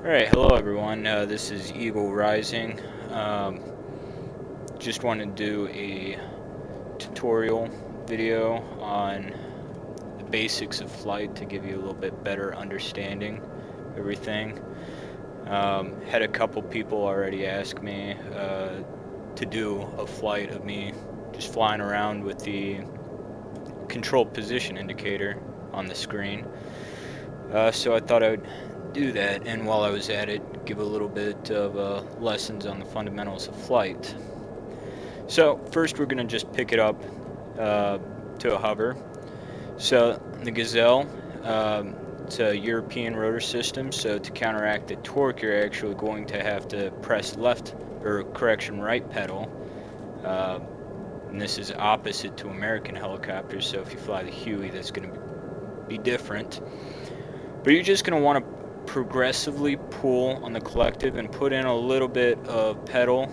Alright, hello everyone. This is Eagle Rising. Just want to do a tutorial video on the basics of flight to give you a little bit better understanding of everything. Had a couple people already ask me to do a flight of me just flying around with the controlled position indicator on the screen. So I thought I would do that, and while I was at it, give a little bit of lessons on the fundamentals of flight. So first we're going to just pick it up to a hover. So the Gazelle, it's a European rotor system, so to counteract the torque you're actually going to have to press left, or correction, right pedal. And this is opposite to American helicopters, so if you fly the Huey that's going to be different. But you're just going to want to progressively pull on the collective and put in a little bit of pedal,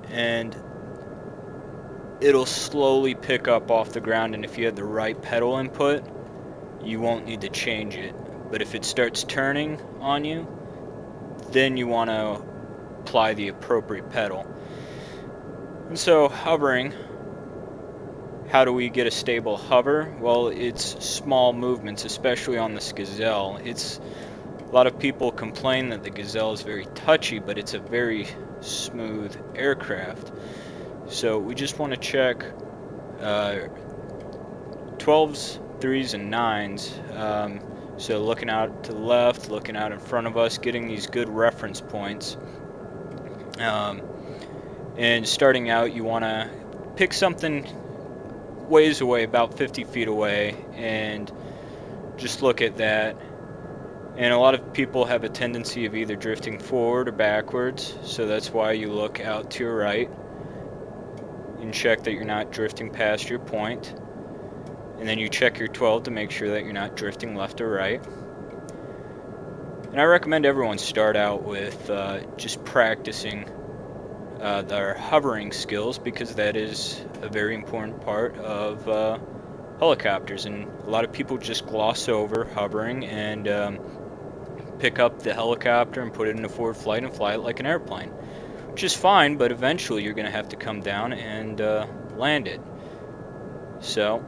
and it'll slowly pick up off the ground, and if you have the right pedal input you won't need to change it. But if it starts turning on you, then you want to apply the appropriate pedal. And so hovering, how do we get a stable hover? Well, it's small movements, especially on this Gazelle. A lot of people complain that the Gazelle is very touchy, but it's a very smooth aircraft. So we just want to check 12s, 3s, and 9s. So looking out to the left, looking out in front of us, getting these good reference points. And starting out, you want to pick something ways away, about 50 feet away, and just look at that. And a lot of people have a tendency of either drifting forward or backwards, so that's why you look out to your right and check that you're not drifting past your point, and then you check your 12 to make sure that you're not drifting left or right. And I recommend everyone start out with just practicing their hovering skills, because that is a very important part of helicopters, and a lot of people just gloss over hovering and pick up the helicopter and put it into forward flight and fly it like an airplane, which is fine, but eventually you're going to have to come down and land it. So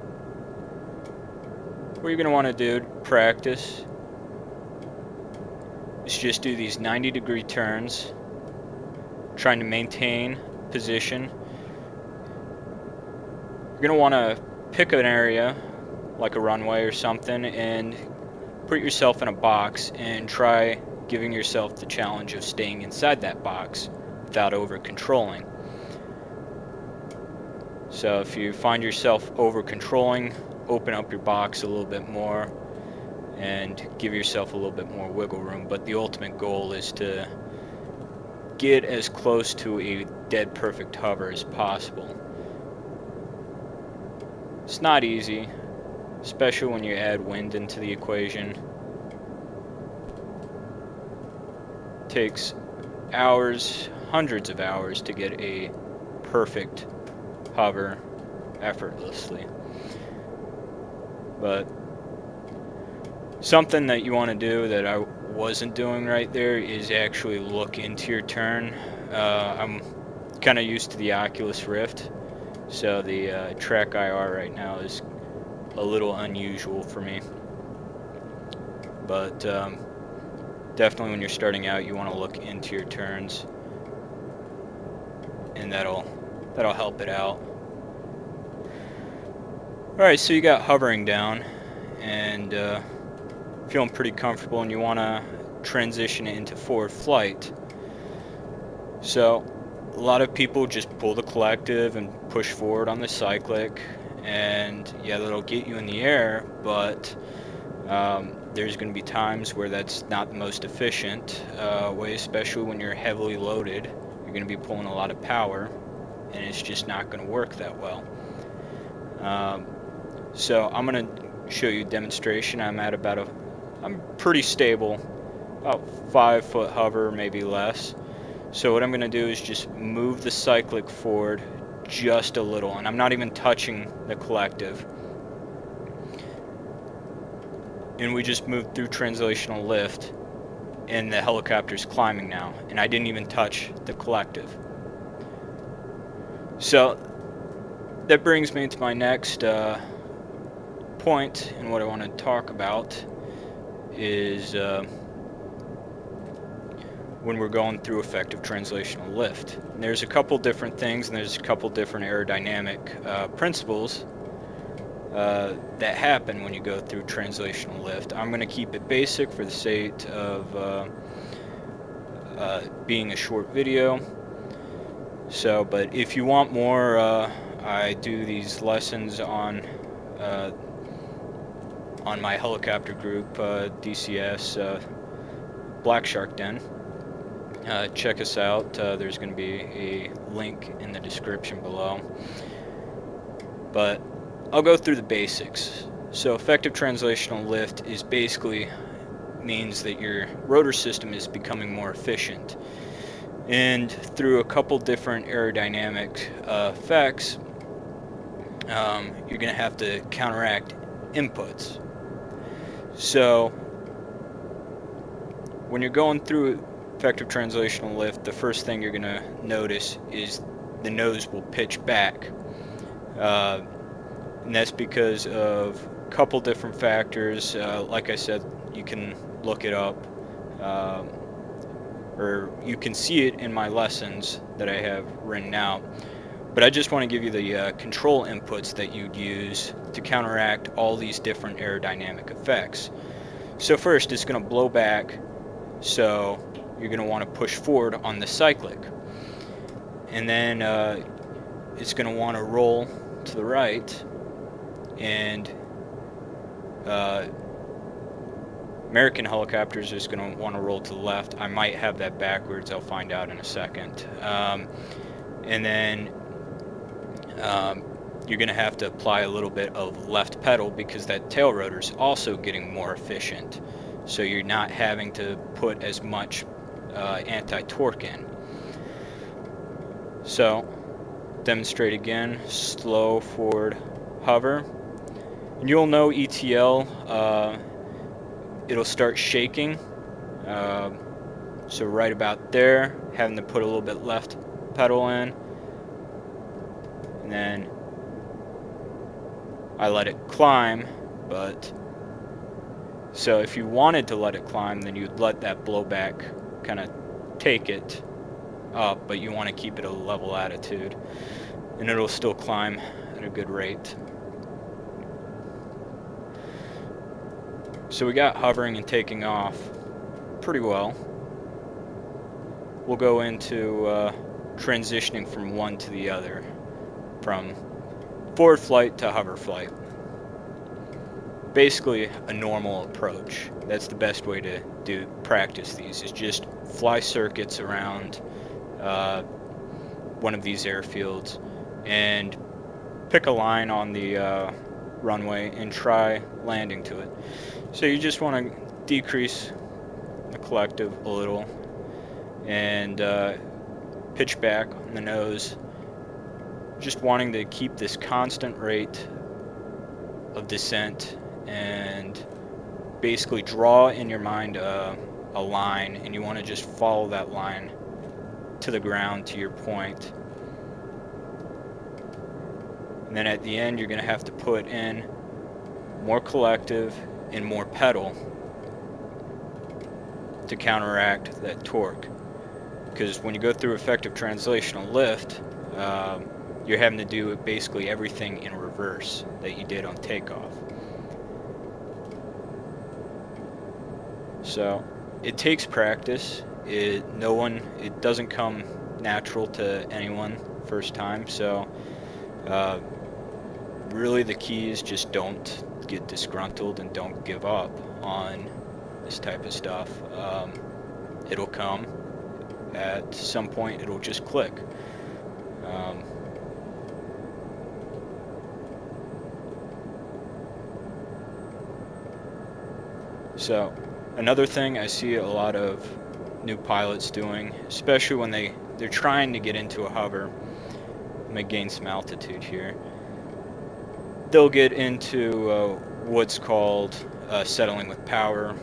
what you're going to want to do to practice is just do these 90-degree turns, trying to maintain position. You're going to want to pick an area like a runway or something and put yourself in a box and try giving yourself the challenge of staying inside that box without over controlling. So if you find yourself over controlling, open up your box a little bit more and give yourself a little bit more wiggle room. But the ultimate goal is to get as close to a dead perfect hover as possible. It's not easy, especially when you add wind into the equation. It takes hours, hundreds of hours to get a perfect hover effortlessly. But something that you want to do that I wasn't doing right there is actually look into your turn. I'm kind of used to the Oculus Rift, so the Track IR right now is a little unusual for me. But definitely when you're starting out, you want to look into your turns, and that'll help it out. Alright, so you got hovering down and feeling pretty comfortable, and you want to transition it into forward flight. So a lot of people just pull the collective and push forward on the cyclic, and yeah, that'll get you in the air, but there's going to be times where that's not the most efficient way, especially when you're heavily loaded. You're going to be pulling a lot of power, and it's just not going to work that well. So I'm going to show you a demonstration. I'm pretty stable, about 5 foot hover, maybe less. So what I'm going to do is just move the cyclic forward just a little, and I'm not even touching the collective. And we just moved through translational lift, and the helicopter's climbing now, and I didn't even touch the collective. So that brings me to my next point, and what I want to talk about is when we're going through effective translational lift. And there's a couple different things, and there's a couple different aerodynamic principles that happen when you go through translational lift. I'm going to keep it basic for the sake of being a short video. So, but if you want more, I do these lessons on my helicopter group, DCS, Black Shark Den. Check us out. There's going to be a link in the description below. But I'll go through the basics. So effective translational lift is basically means that your rotor system is becoming more efficient. And through a couple different aerodynamic effects, you're going to have to counteract inputs. So when you're going through effective translational lift, the first thing you're going to notice is the nose will pitch back. And that's because of a couple different factors. Like I said, you can look it up, or you can see it in my lessons that I have written out. But I just want to give you the control inputs that you'd use to counteract all these different aerodynamic effects. So first, it's going to blow back, so you're going to want to push forward on the cyclic. And then it's going to want to roll to the right, and American helicopters is going to want to roll to the left. I might have that backwards. I'll find out in a second. And then you're going to have to apply a little bit of left pedal because that tail rotor is also getting more efficient. So you're not having to put as much anti-torque in. So demonstrate again, slow forward hover. And you'll know ETL, it'll start shaking. So right about there, having to put a little bit left pedal in. And then I let it climb, but so if you wanted to let it climb, then you'd let that blowback kind of take it up, but you want to keep it at a level attitude, and it'll still climb at a good rate. So we got hovering and taking off pretty well. We'll go into transitioning from one to the other, from forward flight to hover flight. Basically a normal approach. That's the best way to practice these, is just fly circuits around one of these airfields and pick a line on the runway and try landing to it. So you just want to decrease the collective a little and pitch back on the nose, just wanting to keep this constant rate of descent and basically draw in your mind a line, and you want to just follow that line to the ground, to your point. And then at the end you're going to have to put in more collective and more pedal to counteract that torque, because when you go through effective translational lift, you're having to do basically everything in reverse that you did on takeoff. So it takes practice. It doesn't come natural to anyone first time. So really the key is just don't get disgruntled and don't give up on this type of stuff. It'll come. At some point it'll just click. So another thing I see a lot of new pilots doing, especially when they're trying to get into a hover, let me gain some altitude here, they'll get into what's called settling with power,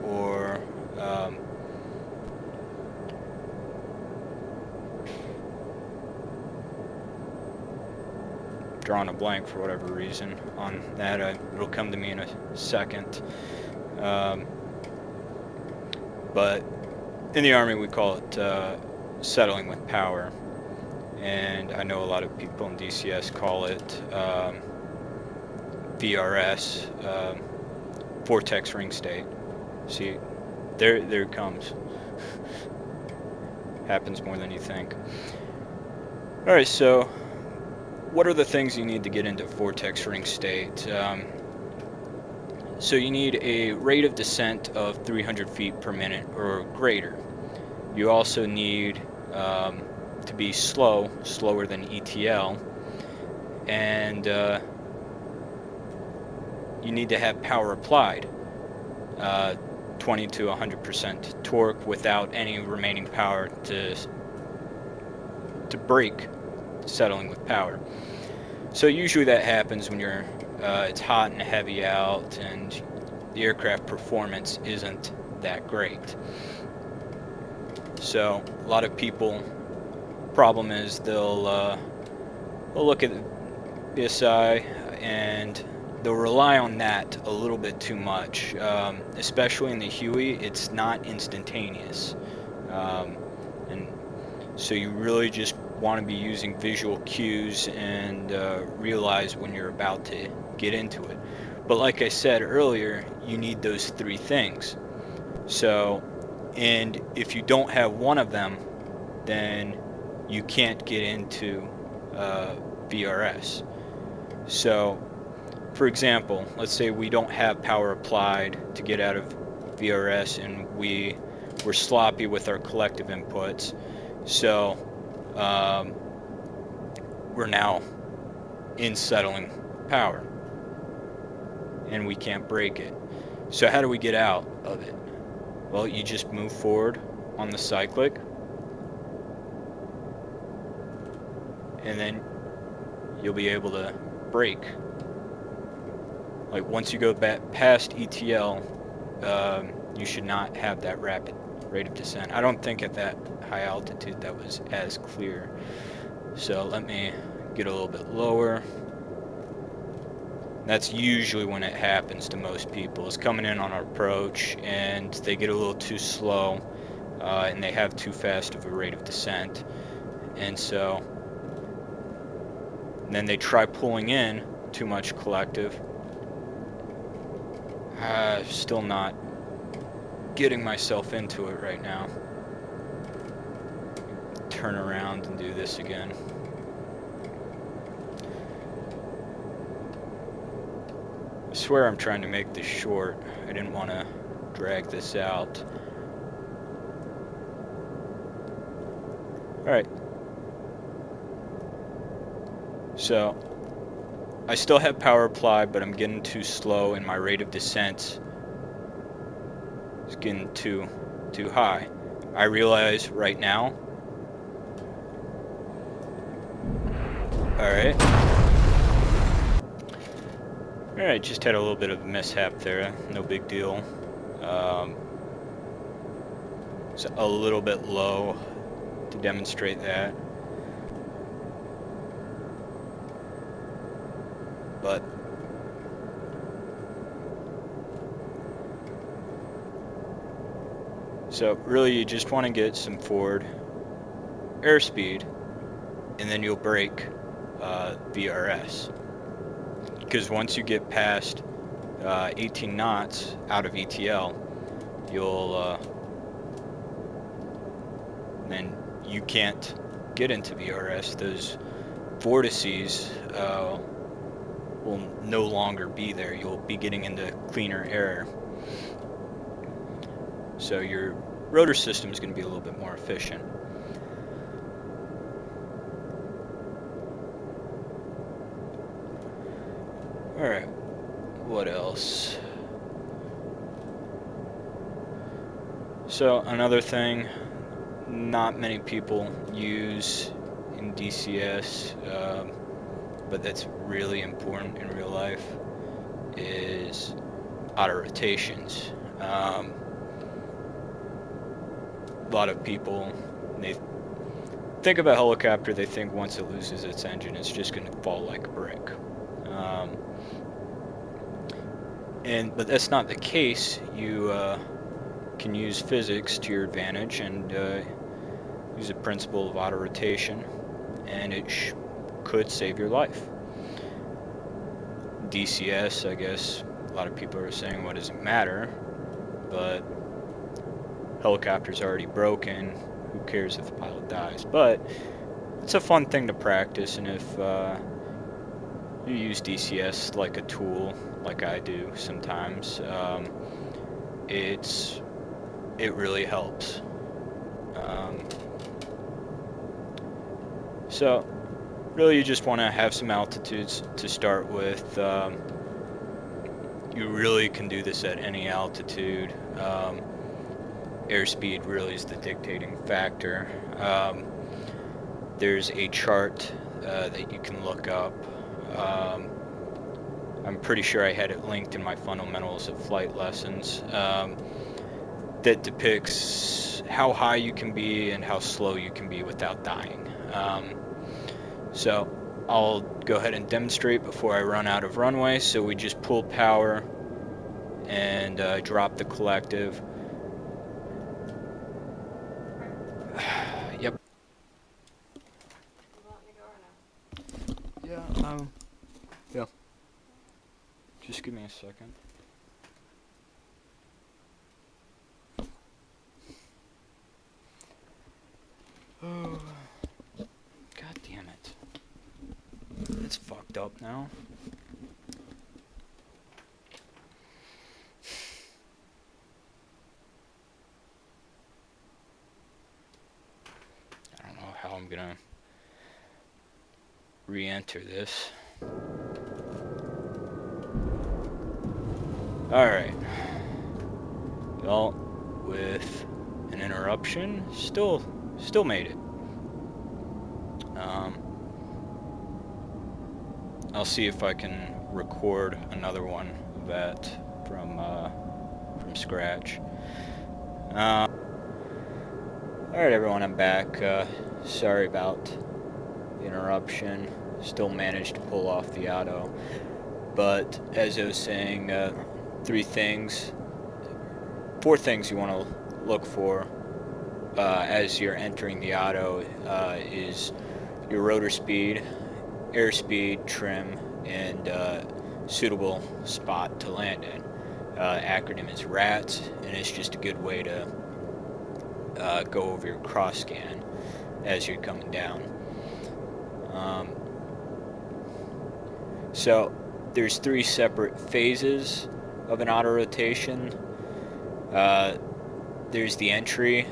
or drawing a blank for whatever reason on that. It'll come to me in a second. But in the Army we call it settling with power, and I know a lot of people in DCS call it VRS, vortex ring state. See, there it comes. Happens more than you think. Alright, so what are the things you need to get into vortex ring state? So you need a rate of descent of 300 feet per minute or greater. You also need to be slower than ETL, and you need to have power applied, 20 to 100% torque without any remaining power to brake settling with power. So usually that happens when you're it's hot and heavy out and the aircraft performance isn't that great. So a lot of people, problem is they'll look at the BSI and they'll rely on that a little bit too much, especially in the Huey. It's not instantaneous, and so you really just want to be using visual cues and realize when you're about to get into it. But like I said earlier, you need those three things. So, and if you don't have one of them, then you can't get into VRS. So, for example, let's say we don't have power applied to get out of VRS and we're sloppy with our collective inputs. So we're now in settling power and we can't break it. So how do we get out of it? Well, you just move forward on the cyclic, and then you'll be able to brake. Like once you go back past ETL, you should not have that rapid rate of descent. I don't think at that high altitude that was as clear. So let me get a little bit lower. That's usually when it happens to most people, is coming in on our approach and they get a little too slow and they have too fast of a rate of descent. And so then they try pulling in too much collective. Still not getting myself into it right now. Turn around and do this again. I swear I'm trying to make this short. I didn't want to drag this out. Alright. So, I still have power applied, but I'm getting too slow and my rate of descent is getting too high. I realize right now. Alright. Alright, just had a little bit of a mishap there. No big deal. It's a little bit low to demonstrate that. But so really you just want to get some forward airspeed and then you'll brake VRS, because once you get past 18 knots out of ETL, you'll then you can't get into VRS. Those vortices will no longer be there. You'll be getting into cleaner air. So your rotor system is going to be a little bit more efficient. Alright, what else? So another thing not many people use in DCS, but that's really important in real life, is auto rotations. A lot of people, they think of a helicopter, they think once it loses its engine, it's just going to fall like a brick. But that's not the case. You can use physics to your advantage and use the principle of auto rotation, and it could save your life. DCS, I guess a lot of people are saying, what does it matter? But helicopter's already broken. Who cares if the pilot dies? But it's a fun thing to practice, and if you use DCS like a tool, like I do sometimes, it really helps. So really you just want to have some altitudes to start with. You really can do this at any altitude. Airspeed really is the dictating factor. There's a chart that you can look up. I'm pretty sure I had it linked in my fundamentals of flight lessons, that depicts how high you can be and how slow you can be without dying. So I'll go ahead and demonstrate before I run out of runway. So we just pull power and drop the collective. Yep. Yeah, yeah. Just give me a second. Oh, god damn it. It's fucked up now. I don't know how I'm gonna re-enter this. Alright. Well, with an interruption, still made it. I'll see if I can record another one of that from scratch. Alright everyone, I'm back. Sorry about the interruption. Still managed to pull off the auto. But as I was saying, four things you want to look for as you're entering the auto is your rotor speed, airspeed, trim, and suitable spot to land in. Acronym is RATS, and it's just a good way to go over your cross scan as you're coming down. So there's 3 separate phases of an auto rotation. There's the entry,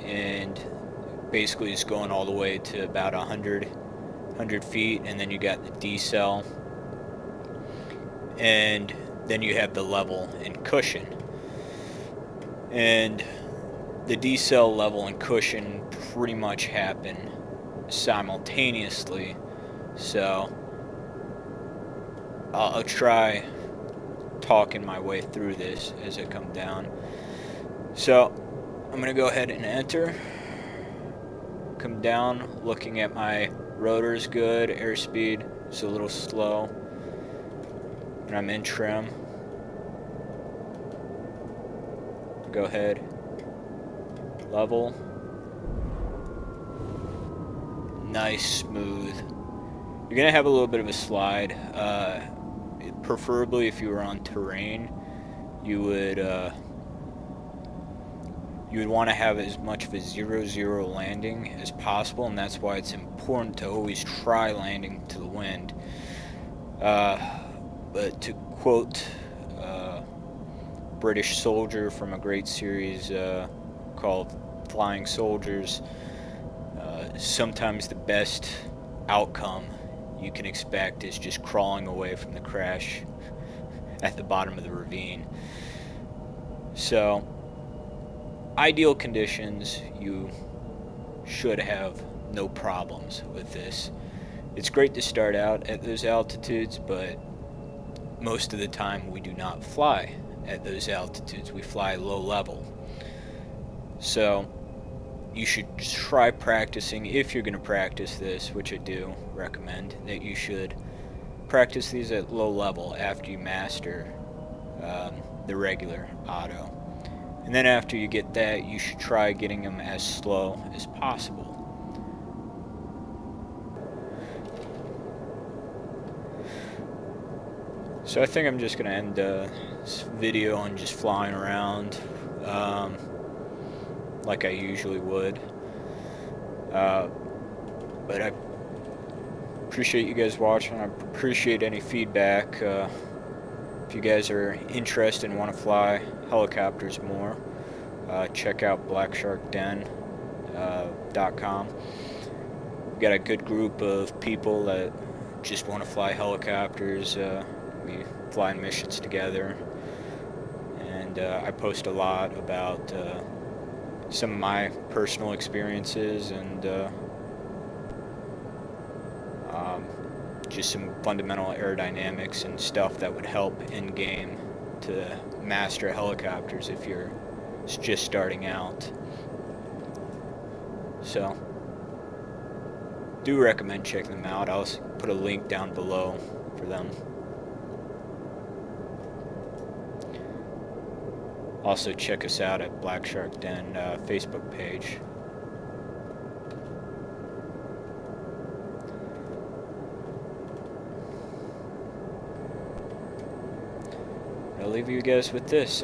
and basically it's going all the way to about 100 feet, and then you got the decel, and then you have the level and cushion. And the decel, level, and cushion pretty much happen simultaneously, so I'll try talking my way through this as I come down. So I'm gonna go ahead and enter, come down, looking at my rotors good, airspeed is a little slow, and I'm in trim. Go ahead, level, nice, smooth. You're gonna have a little bit of a slide. Preferably if you were on terrain, you would want to have as much of a 0-0 landing as possible, and that's why it's important to always try landing to the wind. But to quote British soldier from a great series called Flying Soldiers, sometimes the best outcome you can expect is just crawling away from the crash at the bottom of the ravine. So, ideal conditions, you should have no problems with this. It's great to start out at those altitudes, but most of the time we do not fly at those altitudes. We fly low level. So, you should try practicing, if you're going to practice this, which I do recommend, that you should practice these at low level after you master the regular auto. And then after you get that, you should try getting them as slow as possible. So I think I'm just going to end this video on just flying around like I usually would. But I appreciate you guys watching. I appreciate any feedback. If you guys are interested and want to fly helicopters more, check out blacksharkden.com. We've got a good group of people that just want to fly helicopters. We fly missions together, and I post a lot about some of my personal experiences and just some fundamental aerodynamics and stuff that would help in game to master helicopters if you're just starting out. So do recommend checking them out. I'll put a link down below for them. Also check us out at Black Shark Den Facebook page. I'll leave you guys with this.